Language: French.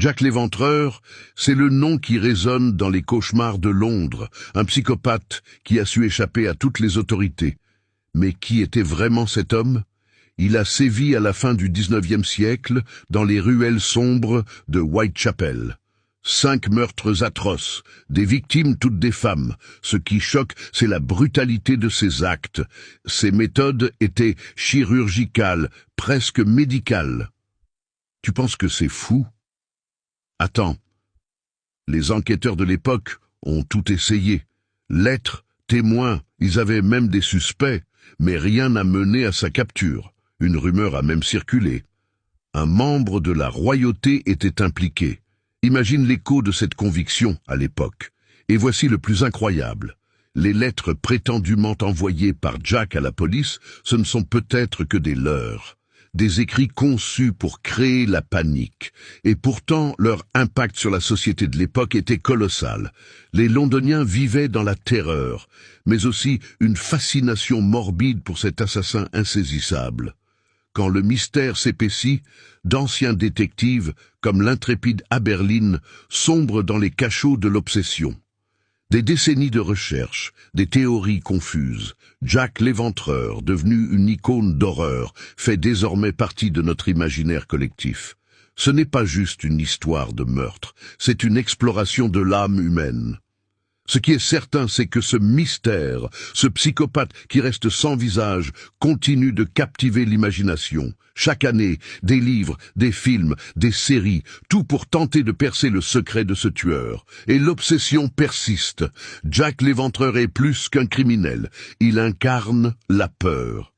Jack l'Éventreur, c'est le nom qui résonne dans les cauchemars de Londres, un psychopathe qui a su échapper à toutes les autorités. Mais qui était vraiment cet homme? Il a sévi à la fin du XIXe siècle dans les ruelles sombres de Whitechapel. 5 meurtres atroces, des victimes toutes des femmes. Ce qui choque, c'est la brutalité de ses actes. Ses méthodes étaient chirurgicales, presque médicales. Tu penses que c'est fou? Attends. Les enquêteurs de l'époque ont tout essayé. Lettres, témoins, ils avaient même des suspects, mais rien n'a mené à sa capture. Une rumeur a même circulé. Un membre de la royauté était impliqué. Imagine l'écho de cette conviction à l'époque. Et voici le plus incroyable. Les lettres prétendument envoyées par Jack à la police, ce ne sont peut-être que des leurres. Des écrits conçus pour créer la panique. Et pourtant, leur impact sur la société de l'époque était colossal. Les Londoniens vivaient dans la terreur, mais aussi une fascination morbide pour cet assassin insaisissable. Quand le mystère s'épaissit, d'anciens détectives, comme l'intrépide Aberlin, sombrent dans les cachots de l'obsession. Des décennies de recherche, des théories confuses. Jack l'Éventreur, devenu une icône d'horreur, fait désormais partie de notre imaginaire collectif. Ce n'est pas juste une histoire de meurtre, c'est une exploration de l'âme humaine. Ce qui est certain, c'est que ce mystère, ce psychopathe qui reste sans visage, continue de captiver l'imagination. Chaque année, des livres, des films, des séries, tout pour tenter de percer le secret de ce tueur. Et l'obsession persiste. Jack l'Éventreur est plus qu'un criminel. Il incarne la peur.